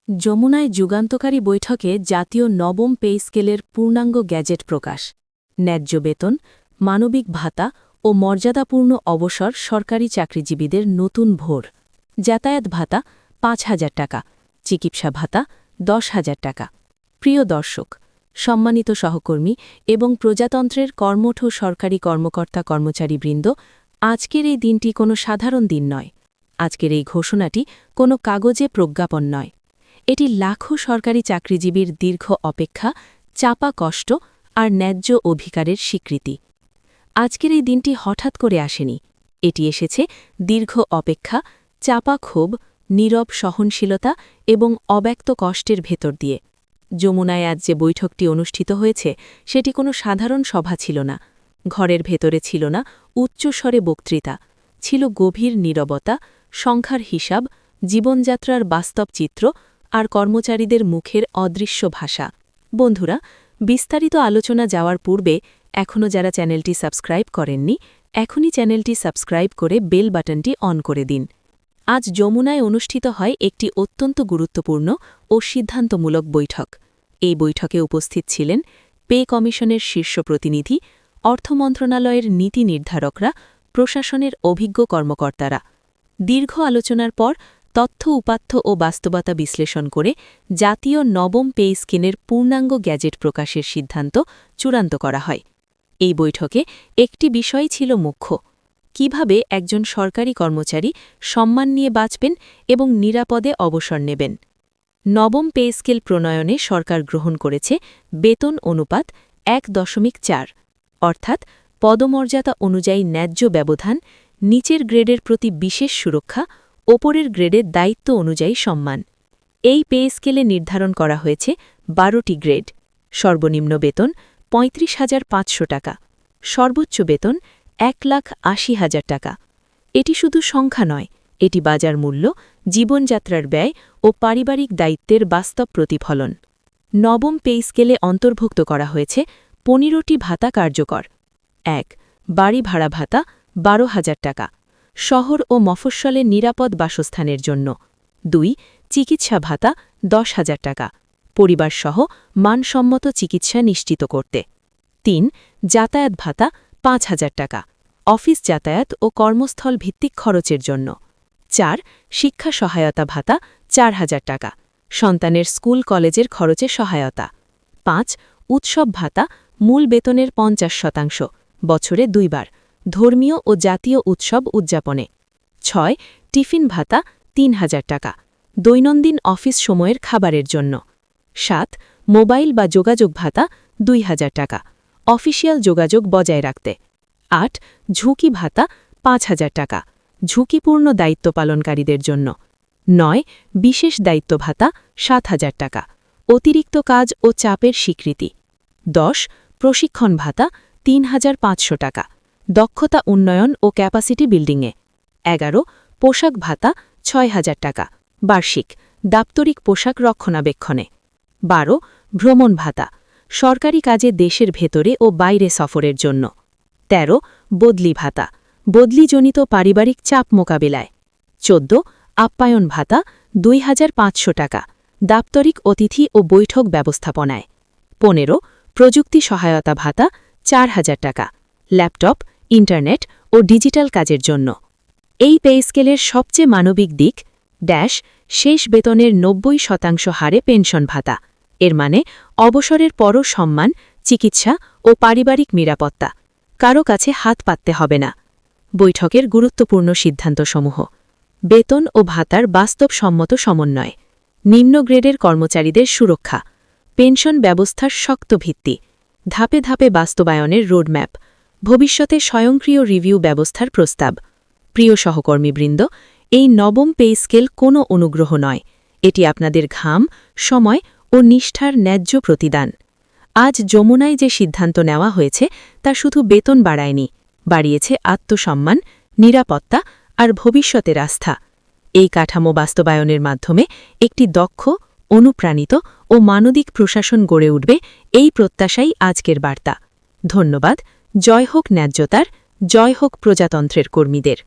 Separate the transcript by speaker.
Speaker 1: যমুনায় যুগান্তকারী বৈঠকে জাতীয় নবম পে স্কেলের পূর্ণাঙ্গ গ্যাজেট প্রকাশ। ন্যায্য বেতন, মানবিক ভাতা ও মর্যাদাপূর্ণ অবসর সরকারি চাকরিজীবীদের নতুন ভোর। যাতায়াত ভাতা ৫,০০০ টাকা, চিকিৎসা ভাতা ১০,০০০ টাকা। প্রিয় দর্শক, সম্মানিত সহকর্মী এবং প্রজাতন্ত্রের কর্মঠ সরকারি কর্মকর্তা কর্মচারীবৃন্দ, আজকের এই দিনটি কোনো সাধারণ দিন নয়। আজকের এই ঘোষণাটি কোনো কাগজে প্রজ্ঞাপন নয়। এটি লাখো সরকারি চাকরিজীবীর দীর্ঘ অপেক্ষা, চাপা কষ্ট আর ন্যায্য অধিকারের স্বীকৃতি। আজকের এই দিনটি হঠাৎ করে আসেনি। এটি এসেছে দীর্ঘ অপেক্ষা, চাপা ক্ষোভ, নীরব সহনশীলতা এবং অব্যক্ত কষ্টের ভেতর দিয়ে। যমুনায় আজ যে বৈঠকটি অনুষ্ঠিত হয়েছে সেটি কোনো সাধারণ সভা ছিল না। ঘরের ভেতরে ছিল না উচ্চস্বরে বক্তৃতা, ছিল গভীর নীরবতা, সংখ্যার হিসাব, জীবনযাত্রার বাস্তব চিত্র আর কর্মচারীদের মুখের অদৃশ্য ভাষা। বন্ধুরা, বিস্তারিত আলোচনা যাওয়ার পূর্বে এখনও যারা চ্যানেলটি সাবস্ক্রাইব করেননি, এখনই চ্যানেলটি সাবস্ক্রাইব করে বেল বাটনটি অন করে দিন। আজ যমুনায় অনুষ্ঠিত হয় একটি অত্যন্ত গুরুত্বপূর্ণ ও সিদ্ধান্তমূলক বৈঠক। এই বৈঠকে উপস্থিত ছিলেন পে কমিশনের শীর্ষ প্রতিনিধি, অর্থ মন্ত্রণালয়ের নীতি নির্ধারকরা, প্রশাসনের অভিজ্ঞ কর্মকর্তারা। দীর্ঘ আলোচনার পর তথ্য উপাত্ত ও বাস্তবতা বিশ্লেষণ করে জাতীয় নবম পে স্কেলের পূর্ণাঙ্গ গ্যাজেট প্রকাশের সিদ্ধান্ত চূড়ান্ত করা হয়। এই বৈঠকে একটি বিষয় ছিল মুখ্য: কিভাবে একজন সরকারি কর্মচারী সম্মান নিয়ে বাঁচবেন এবং নিরাপদে অবসর নেবেন। নবম পে স্কেল প্রণয়নে সরকার গ্রহণ করেছে বেতন অনুপাত ১.৪, অর্থাৎ পদমর্যাদা অনুযায়ী ন্যায্য ব্যবধান, নিচের গ্রেডের প্রতি বিশেষ সুরক্ষা, ওপরের গ্রেডের দায়িত্ব অনুযায়ী সম্মান। এই পে স্কেলে নির্ধারণ করা হয়েছে ১২টি গ্রেড। সর্বনিম্ন বেতন ৩৫,৫০০ টাকা, সর্বোচ্চ বেতন ১,৮০,০০০ টাকা। এটি শুধু সংখ্যা নয়, এটি বাজার মূল্য, জীবনযাত্রার ব্যয় ও পারিবারিক দায়িত্বের বাস্তব প্রতিফলন। নবম পে স্কেলে অন্তর্ভুক্ত করা হয়েছে ১৫টি ভাতা কার্যকর। ১. বাড়ি ভাড়া ভাতা ১২,০০০ টাকা, শহর ও মফস্বলে নিরাপদ বাসস্থানের জন্য। ২. চিকিৎসা ভাতা ১০,০০০ টাকা, পরিবারসহ মানসম্মত চিকিৎসা নিশ্চিত করতে। ৩. যাতায়াত ভাতা ৫,০০০ টাকা, অফিস যাতায়াত ও কর্মস্থল ভিত্তিক খরচের জন্য। ৪. শিক্ষা সহায়তা ভাতা ৪,০০০ টাকা, সন্তানের স্কুল কলেজের খরচে সহায়তা। ৫. উৎসব ভাতা মূল বেতনের ৫০%, বছরে ২ বার, ধর্মীয় ও জাতীয় উৎসব উদযাপনে। ৬. টিফিন ভাতা ৩,০০০ টাকা, দৈনন্দিন অফিস সময়ের খাবারের জন্য। ৭. মোবাইল বা যোগাযোগ ভাতা ২,০০০ টাকা, অফিসিয়াল যোগাযোগ বজায় রাখতে। ৮. ঝুঁকি ভাতা ৫,০০০ টাকা, ঝুঁকিপূর্ণ দায়িত্ব পালনকারীদের জন্য। ৯. বিশেষ দায়িত্ব ভাতা ৭,০০০ টাকা, অতিরিক্ত কাজ ও চাপের স্বীকৃতি। ১০. প্রশিক্ষণ ভাতা ৩,৫০০ টাকা, দক্ষতা উন্নয়ন ও ক্যাপাসিটি বিল্ডিংয়ে। ১১. পোশাক ভাতা ৬,০০০ টাকা, বার্ষিক, দাপ্তরিক পোশাক রক্ষণাবেক্ষণে। ১২. ভ্রমণ ভাতা, সরকারি কাজে দেশের ভেতরে ও বাইরে সফরের জন্য। ১৩. বদলি ভাতা, বদলিজনিত পারিবারিক চাপ মোকাবিলায়। ১৪. আপ্যায়ন ভাতা ২,৫০০ টাকা, দাপ্তরিক অতিথি ও বৈঠক ব্যবস্থাপনায়। ১৫. প্রযুক্তি সহায়তা ভাতা ৪,০০০ টাকা, ল্যাপটপ, ইন্টারনেট ও ডিজিটাল কাজের জন্য। এই পে স্কেলের সবচেয়ে মানবিক দিক: শেষ বেতনের ৯০% হারে পেনশন ভাতা। এর মানে অবসরের পরও সম্মান, চিকিৎসা ও পারিবারিক নিরাপত্তা। কারো কাছে হাত পাততে হবে না। বৈঠকের গুরুত্বপূর্ণ সিদ্ধান্তসমূহ: বেতন ও ভাতার বাস্তবসম্মত সমন্বয়, নিম্ন গ্রেডের কর্মচারীদের সুরক্ষা, পেনশন ব্যবস্থার শক্ত ভিত্তি, ধাপে ধাপে বাস্তবায়নের রোডম্যাপ, ভবিষ্যতে স্বয়ংক্রিয় রিভিউ ব্যবস্থার প্রস্তাব। প্রিয় সহকর্মীবৃন্দ, এই নবম পে স্কেল কোনো অনুগ্রহ নয়, এটি আপনাদের ঘাম, সময় ও নিষ্ঠার ন্যায্য প্রতিদান। আজ যমুনায় যে সিদ্ধান্ত নেওয়া হয়েছে তা শুধু বেতন বাড়ায়নি, বাড়িয়েছে আত্মসম্মান, নিরাপত্তা আর ভবিষ্যতের আস্থা। এই কাঠামো বাস্তবায়নের মাধ্যমে একটি দক্ষ, অনুপ্রাণিত ও মানবিক প্রশাসন গড়ে উঠবে, এই প্রত্যাশাই আজকের বার্তা। ধন্যবাদ। জয় হোক ন্যায্যতার, জয় হোক প্রজাতন্ত্রের কর্মীদের।